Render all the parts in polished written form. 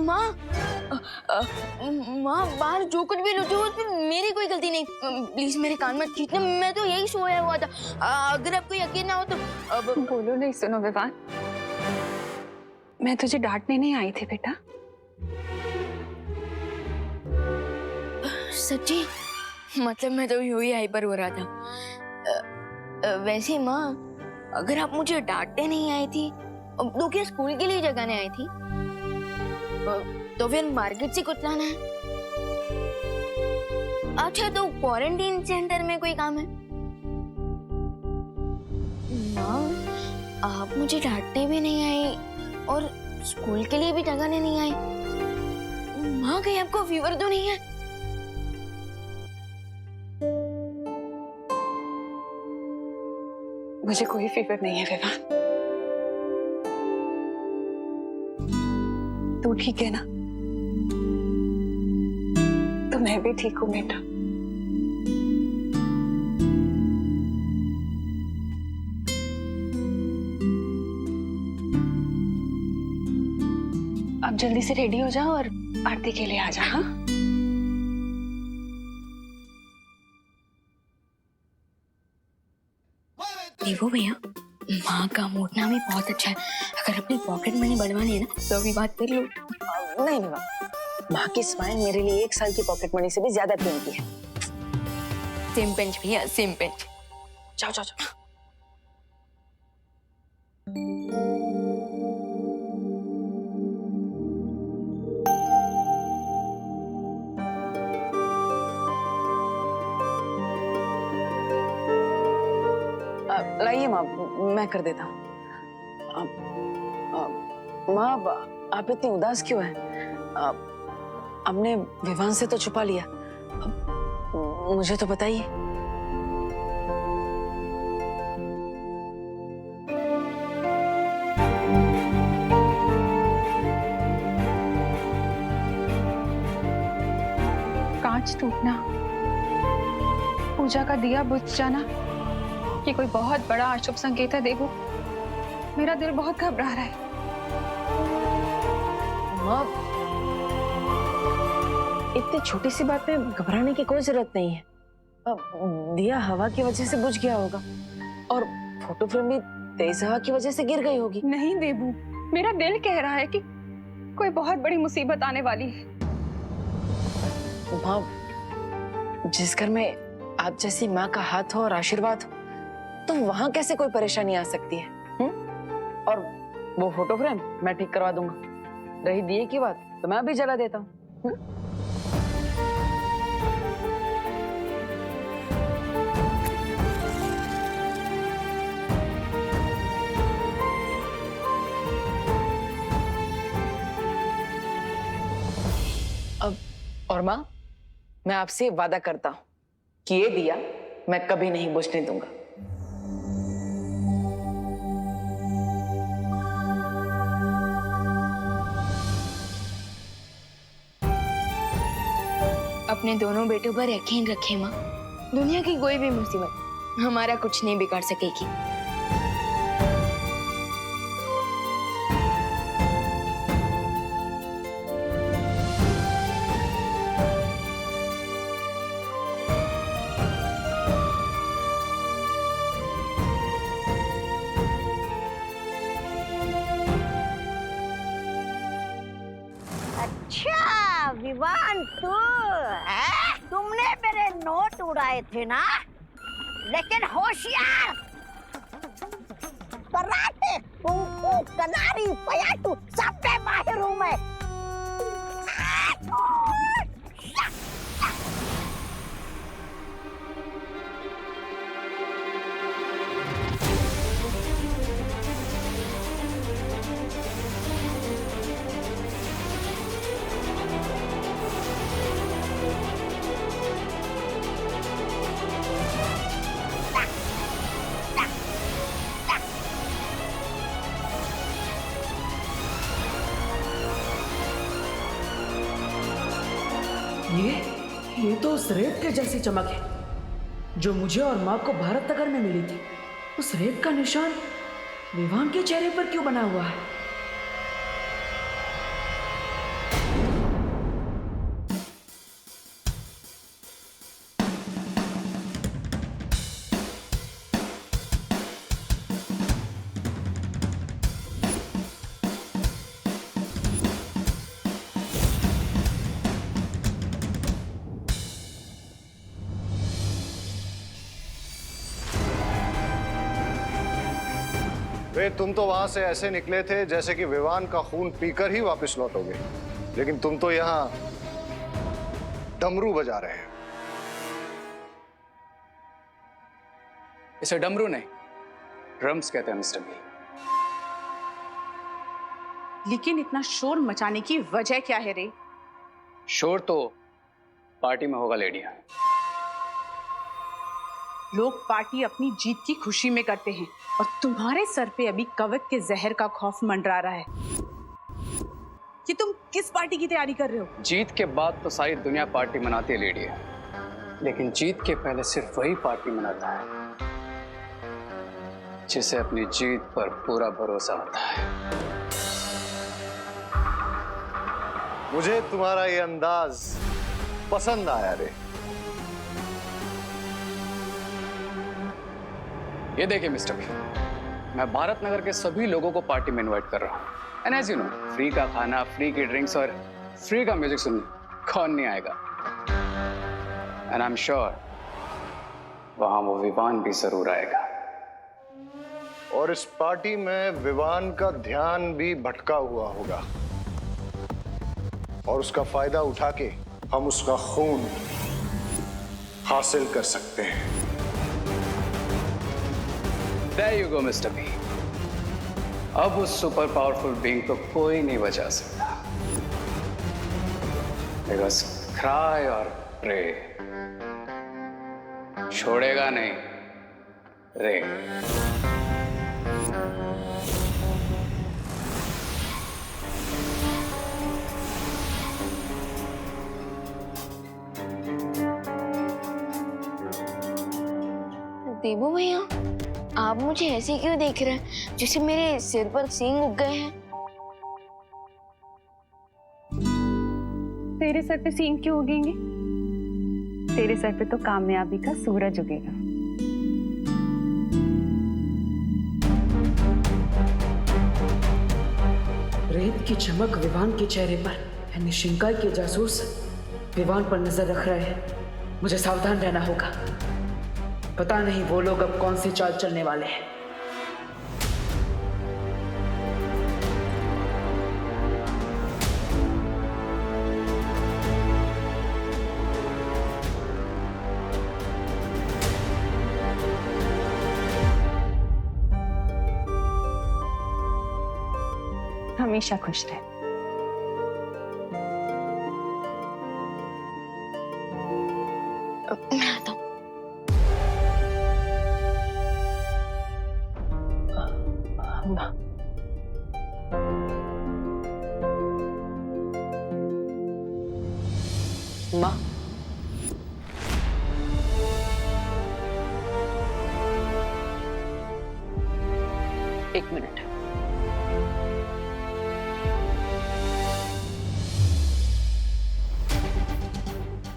माँ माँ, बाहर जो कुछ भी लूटो उसमें मेरी कोई गलती नहीं। प्लीज मेरे कान मत खींचना, मैं तो यही सोया हुआ था। अगर आपको यकीन ना हो तो अब बोलो नहीं। सुनो विवान, मैं तुझे डांटने नहीं आई थी बेटा। सच्ची? मतलब मैं तो यूं ही हाइपर हो रहा था। वैसे माँ, अगर आप मुझे डांटने नहीं आई थी तो क्या स्कूल के लिए जगाने आई थी? तो फिर मार्केट से कुछ लाना है? अच्छा, तो क्वारंटीन सेंटर में कोई काम है? माँ, आप मुझे डांटने भी नहीं आई और स्कूल के लिए भी जगाने नहीं आई। माँ, कहीं आपको फीवर तो नहीं है? मुझे कोई फीवर नहीं है विवान। तू ठीक है ना? तो मैं भी ठीक हूँ बेटा। अब जल्दी से रेडी हो जाओ और आरती के लिए आ जा। हाँ, देखो भैया, माँ का मोड़ना भी बहुत अच्छा है। अगर अपनी पॉकेट मनी बढ़वानी है ना तो अभी बात कर लो। नहीं नहीं, माँ की स्माइल मेरे लिए 1 साल की पॉकेट मनी से भी ज्यादा कीमती है। सेम पिंच भैया, सेम पिंच। जाओ जाओ जाओ। लाइए माँ, मैं कर देता हूँ। माँ, आप इतनी उदास क्यों हैं? आपने विवान से तो छुपा लिया, मुझे तो बताइए। कांच टूटना, पूजा का दिया बुझ जाना, ये कोई बहुत बड़ा अशुभ संकेत है देवू। मेरा दिल बहुत घबरा रहा है। माँ, इतनी छोटी सी बात में घबराने की कोई जरूरत नहीं है। दिया हवा की वजह से बुझ गया होगा और फोटो फ्रेम भी तेज हवा की वजह से गिर गई होगी। नहीं देवू, मेरा दिल कह रहा है कि कोई बहुत बड़ी मुसीबत आने वाली है। माँ, जिस घर में आप जैसी माँ का हाथ हो और आशीर्वाद हो, तो वहां कैसे कोई परेशानी आ सकती है? और वो फोटो फ्रेम मैं ठीक करवा दूंगा। रही दिए की बात, तो मैं अभी जला देता हूँ। अब और माँ, मैं आपसे वादा करता हूँ कि ये दिया मैं कभी नहीं बुझने दूंगा। अपने दोनों बेटों पर यकीन रखे माँ, दुनिया की कोई भी मुसीबत हमारा कुछ नहीं बिगाड़ सकेगी। अच्छा विवान, तू है? तुमने मेरे नोट उड़ाए थे ना, लेकिन होशियार। कराटे, कुंफू, कनारी, पयाटू सब में माहिर हूँ मैं। ये तो उस रेत के जैसी चमक है जो मुझे और माँ को भारत नगर में मिली थी। उस रेत का निशान विवान के चेहरे पर क्यों बना हुआ है? वे तुम तो वहां से ऐसे निकले थे जैसे कि विवान का खून पीकर ही वापस लौटोगे, लेकिन तुम तो यहाँ डमरू बजा रहे हैं। इसे डमरू नहीं, ड्रम्स कहते हैं मिस्टर बी। लेकिन इतना शोर मचाने की वजह क्या है रे? शोर तो पार्टी में होगा लेडियां। लोग पार्टी अपनी जीत की खुशी में करते हैं और तुम्हारे सर पे अभी कवक के जहर का खौफ मंडरा रहा है। कि तुम किस पार्टी की तैयारी कर रहे हो? जीत के बाद तो सारी दुनिया पार्टी मनाती है लेडियां, लेकिन जीत के पहले सिर्फ वही पार्टी मनाता है जिसे अपनी जीत पर पूरा भरोसा होता है। मुझे तुम्हारा ये अंदाज पसंद आया रे। ये देखिए मिस्टर बी, मैं भारत नगर के सभी लोगों को पार्टी में इनवाइट कर रहा हूँ। And as you know, free का खाना, फ्री की ड्रिंक्स और फ्री का म्यूजिक सुनने कौन नहीं आएगा। एंड आई एम श्योर वहां वो विवान भी जरूर आएगा। और इस पार्टी में विवान का ध्यान भी भटका हुआ होगा और उसका फायदा उठा के हम उसका खून हासिल कर सकते हैं। There you go, Mr. B. अब उस सुपर पावरफुल बीइंग को कोई नहीं बचा सकता। Because cry और pray छोड़ेगा नहीं रे। देबू भैया, आप मुझे ऐसे क्यों देख रहे हैं जैसे मेरे सिर पर सींग उग गए हैं? तेरे सर पे सींग क्यों उगेंगे? तेरे सर पे तो कामयाबी का सूरज उगेगा। रेत की चमक विवान के चेहरे पर, यानी शिंकाई के जासूस विवान पर नजर रख रहे हैं। मुझे सावधान रहना होगा। पता नहीं वो लोग अब कौन सी चाल चलने वाले हैं। हमेशा खुश रहे। मैं आता हूँ। माँ, एक मिनट।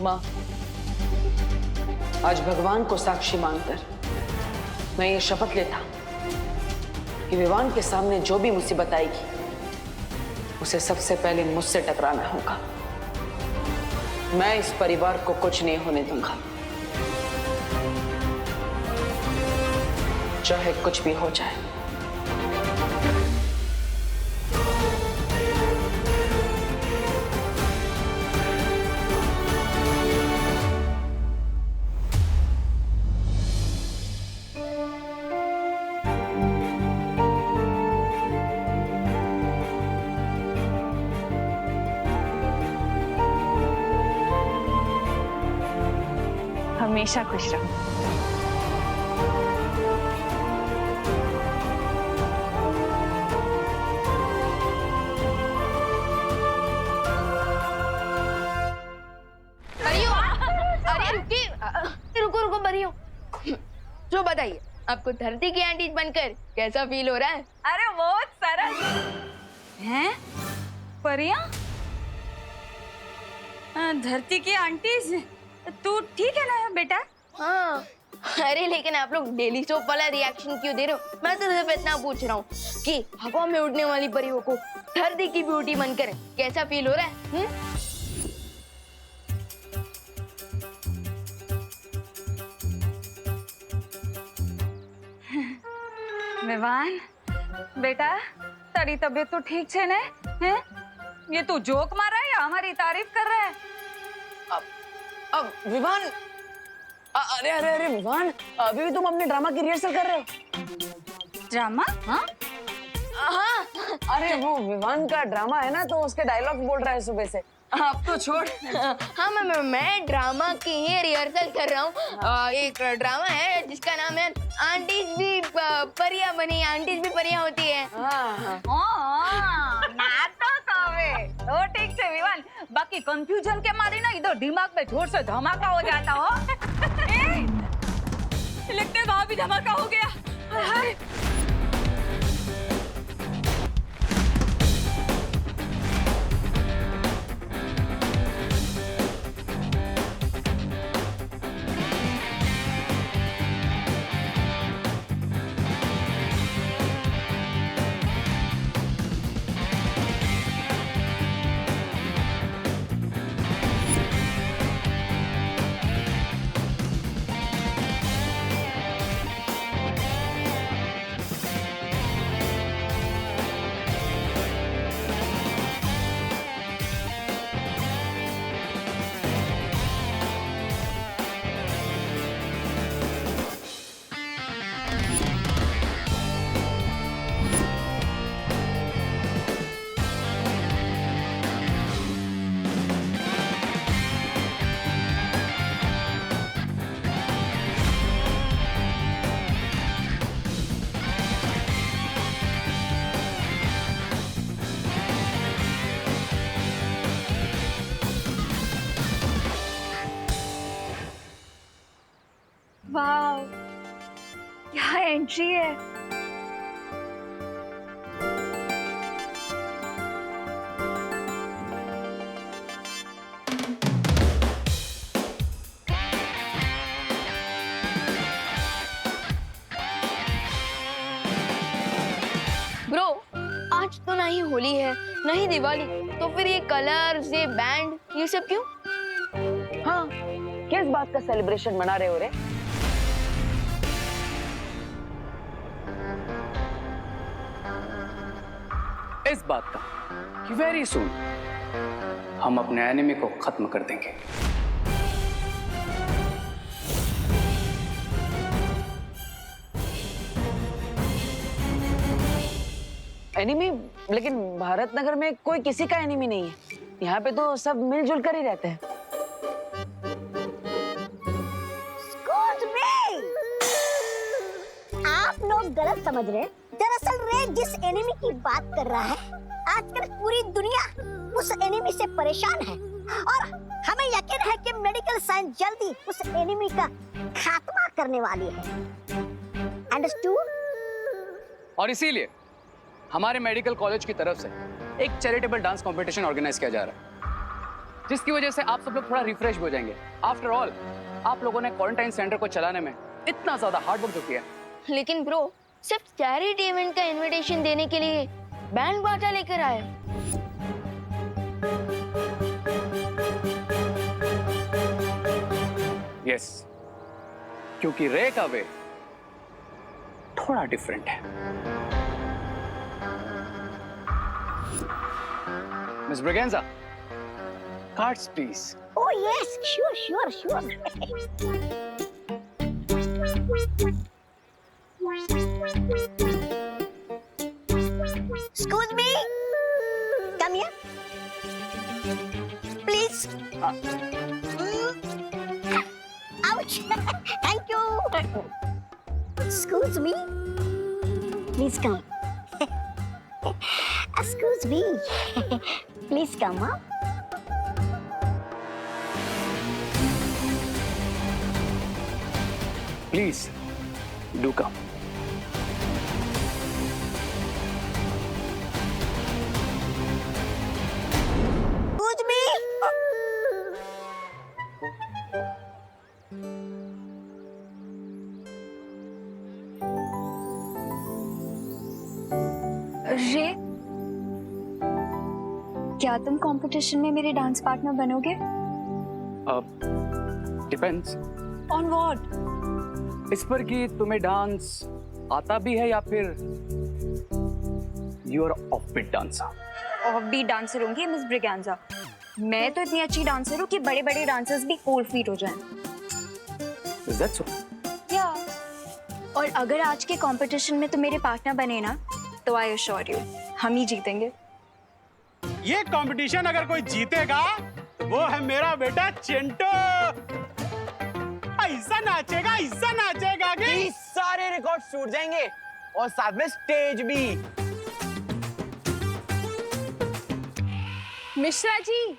माँ, आज भगवान को साक्षी मानकर मैं ये शपथ लेता कि विवान के सामने जो भी मुसीबत आएगी उसे सबसे पहले मुझसे टकराना होगा। मैं इस परिवार को कुछ नहीं होने दूंगा, चाहे कुछ भी हो जाए। हमेशा खुश रहो। रुको रुको बरियो, जो बताइए आपको धरती की आंटी बनकर कैसा फील हो रहा है? अरे बहुत सरल हैं परिया। धरती की आंटीज, तू ठीक है ना बेटा? हाँ, अरे लेकिन आप लोग डेली सोप वाला रिएक्शन क्यों दे रहे हो? मैं तो सिर्फ इतना पूछ रहा हूँ कि हवा में उड़ने वाली परियों को धरती की ब्यूटी बनकर कैसा फील हो रहा है? विवान, बेटा तारी तबीयत तो ठीक छे ने? हैं? ये तू जोक मार रहा है या हमारी तारीफ कर रहा है? अब विवान, अरे अरे अरे विवान, अभी भी तुम अपने ड्रामा की रिहर्सल कर रहे हो? ड्रामा? हाँ? हाँ अरे वो विवान का ड्रामा है ना, तो उसके डायलॉग बोल रहा है सुबह से। अब तो छोड़। हाँ मैं ड्रामा की ही रिहर्सल कर रहा हूँ। एक ड्रामा है जिसका नाम है आंटीज भी परियां बनी, आंटीज भी परियां होती है। हाँ नाटक आवे तो ठीक छे विवान, बाकी कंफ्यूजन के मारे ना इधर दिमाग में जोर से धमाका हो जाता हो। लगता है वहां भी धमाका हो गया। हाय वाह क्या एंट्री है। ब्रो आज तो ना ही होली है ना ही दिवाली, तो फिर ये कलर्स, ये बैंड, ये सब क्यों? हाँ, किस बात का सेलिब्रेशन मना रहे हो रे? इस बात का कि वेरी सून हम अपने एनिमी को खत्म कर देंगे। एनिमी? लेकिन भारत नगर में कोई किसी का एनिमी नहीं है। यहाँ पे तो सब मिलजुल कर ही रहते हैं। Excuse me! आप लोग गलत समझ रहे हैं। दरअसल रे जिस एनिमी की बात कर रहा है, आजकल पूरी दुनिया उस एनिमी से परेशान है और हमें यकीन है कि मेडिकल साइंस जल्दी उस एनिमी का खात्मा करने वाली है। अंडरस्टूड? और इसीलिए हमारे मेडिकल कॉलेज की तरफ से एक चैरिटेबल डांस कंपटीशन ऑर्गेनाइज किया जा रहा है, जिसकी वजह से आप सब लोग थोड़ा रिफ्रेश हो जाएंगे। आफ्टर ऑल आप लोगों ने क्वारंटाइन सेंटर को चलाने में इतना ज्यादा हार्ड वर्क जो किया। लेकिन ब्रो सिर्फ चैरिटी इवेंट का इनविटेशन देने के लिए बैंड बाजा लेकर आए। यस, क्योंकि रे का वे थोड़ा डिफरेंट है। Miss Braganza, cards please. Oh yes, sure. Excuse me. Come here. Please. Ouch. Thank you. Excuse me. Please come. Excuse me. Please come up. Please do come. Excuse me. रे, क्या तुम कंपटीशन में मेरे डांस पार्टनर बनोगे? Depends on what? इस पर कि तुम्हें डांस आता भी है या फिर यू आर ऑफबीट डांसर। और भी डांसर होंगी मिस ब्रिगेंजा। मैं तो इतनी अच्छी डांसर हूँ कि बड़े बड़े डांसर्स भी कोल्ड फीट हो जाएं। Is that so? या और अगर आज के कंपटीशन में तो मेरे पार्टनर बने ना, तो आई अश्योर यू हम ही जीतेंगे। ये कंपटीशन अगर कोई जीतेगा तो वो है मेरा बेटा चिंटू। ऐसा नाचेगा कि सारे रिकॉर्ड टूट जाएंगे और साथ में स्टेज भी। मिश्रा जी,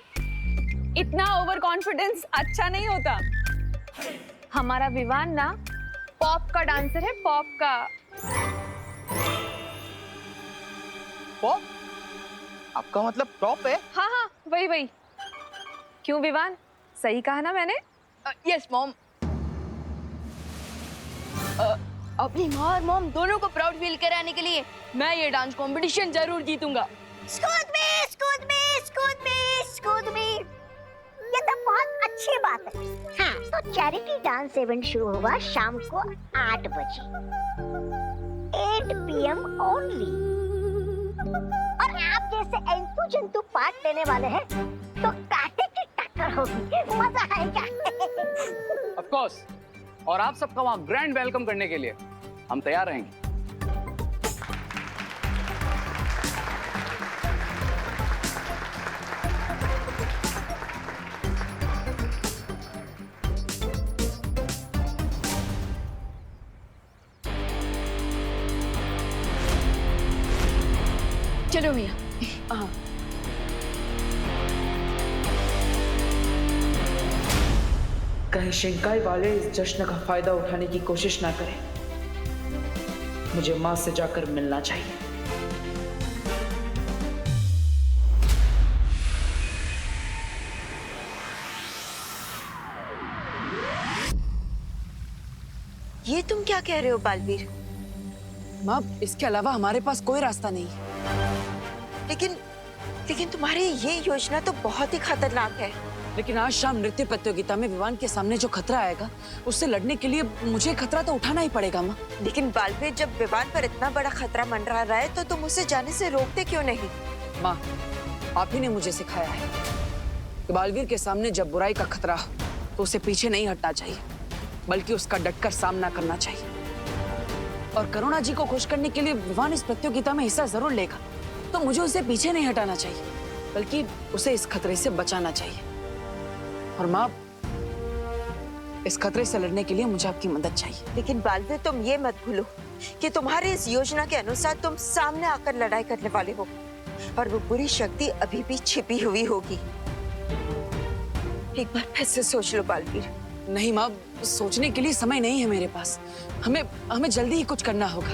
इतना ओवर कॉन्फिडेंस अच्छा नहीं होता। हमारा विवान ना पॉप का डांसर है, पॉप का। पॉप? आपका मतलब टॉप है? हाँ हाँ, वही। क्यों विवान, सही कहा ना मैंने? Yes mom. अपनी माँ और मॉम दोनों को प्राउड फील कराने के लिए मैं ये डांस कंपटीशन जरूर जीतूंगा। स्कूद में ये तो बहुत अच्छी बात है। हाँ, तो चैरिटी डांस इवेंट शुरू होगा शाम को 8 बजे 8 PM ओनली। और आप जैसे एंतु जंतु पार्ट लेने वाले हैं तो कांटे की टक्कर होगी, मजा आएगा। ऑफ कोर्स, और आप सबका वहां ग्रैंड वेलकम करने के लिए हम तैयार रहेंगे। चलो भैया। कहीं शिंकाई वाले इस जश्न का फायदा उठाने की कोशिश ना करें। मुझे मां से जाकर मिलना चाहिए। ये तुम क्या कह रहे हो बालवीर? माँ, इसके अलावा हमारे पास कोई रास्ता नहीं। लेकिन तुम्हारी ये योजना तो बहुत ही खतरनाक है। लेकिन आज शाम नृत्य प्रतियोगिता में विवान के सामने जो खतरा आएगा, उससे लड़ने के लिए मुझे खतरा तो उठाना ही पड़ेगा माँ। लेकिन बालवीर, जब विवान पर इतना बड़ा खतरा मंडरा रहा है तो तुम उसे जाने से रोकते क्यों नहीं? माँ, आप ही ने मुझे सिखाया है कि बालवीर के सामने जब बुराई का खतरा हो तो उसे पीछे नहीं हटना चाहिए, बल्कि उसका डटकर सामना करना चाहिए। और करुणा जी को खुश करने के लिए विवान इस प्रतियोगिता में हिस्सा जरूर लेगा, तो मुझे उसे पीछे नहीं हटाना चाहिए, बल्कि उसे इस खतरे से बचाना चाहिए। और माँ, इस खतरे से लड़ने के लिए मुझे आपकी मदद चाहिए। लेकिन बालवीर, तुम ये मत भूलो कि तुम्हारी इस योजना के अनुसार तुम सामने आकर लड़ाई करने वाले हो, और वो बुरी शक्ति अभी भी छिपी हुई होगी। एक बार फिर से सोच लो बालवीर। नहीं माँ, सोचने के लिए समय नहीं है मेरे पास। हमें जल्दी ही कुछ करना होगा।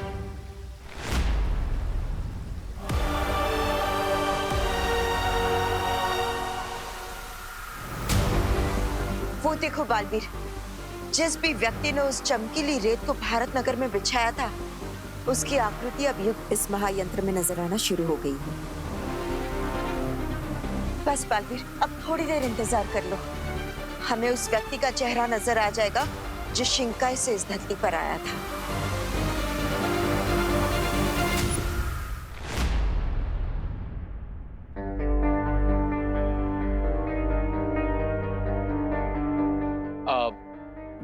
वो देखो बालवीर, जिस भी व्यक्ति ने उस चमकीली रेत को भारत नगर में बिछाया था, उसकी आकृति अब इस महायंत्र में नजर आना शुरू हो गई है। बस बालवीर, अब थोड़ी देर इंतजार कर लो। हमें उस व्यक्ति का चेहरा नजर आ जाएगा जो शिंकाई से इस धरती पर आया था।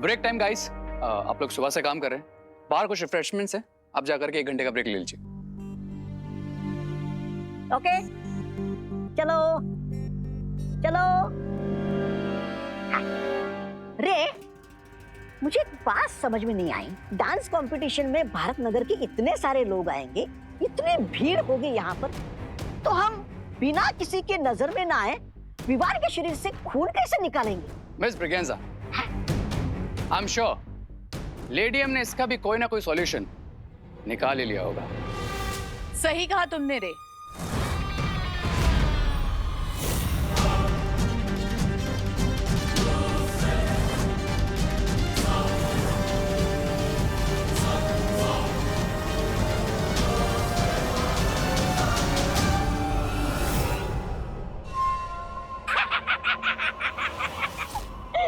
Break time guys. आप लोग सुबह से काम कर रहे हैं, बाहर कुछ रिफ्रेशमेंट्स हैं, आप जाकर के 1 घंटे का ब्रेक ले लीजिए। ओके, चलो। रे, मुझे एक बात समझ में नहीं आई। डांस कंपटीशन में भारत नगर के इतने सारे लोग आएंगे, इतनी भीड़ होगी यहाँ पर, तो हम बिना किसी के नजर में ना आए विवान के शरीर से खून कैसे निकालेंगे? Miss Braganza, I am sure lady M ने इसका भी कोई ना कोई सॉल्यूशन निकाल ही लिया होगा। सही कहा तुमने रे।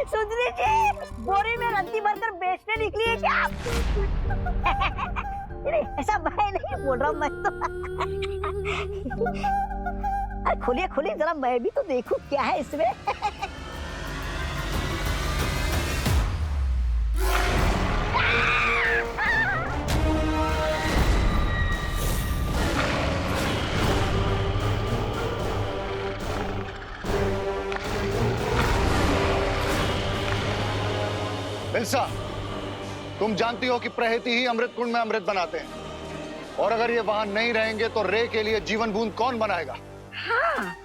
सुंदरी जी, बोरी में रद्दी भरकर बेचने निकली है क्या आप? नहीं, ऐसा मैं नहीं ही बोल रहा हूँ मैं तो। अरे खोलिए खोलिए जरा, मैं भी तो देखूं क्या है इसमें। बिलसा, तुम जानती हो कि प्रहेती ही अमृत कुंड में अमृत बनाते हैं, और अगर ये वहां नहीं रहेंगे तो रे के लिए जीवन बूंद कौन बनाएगा? हाँ,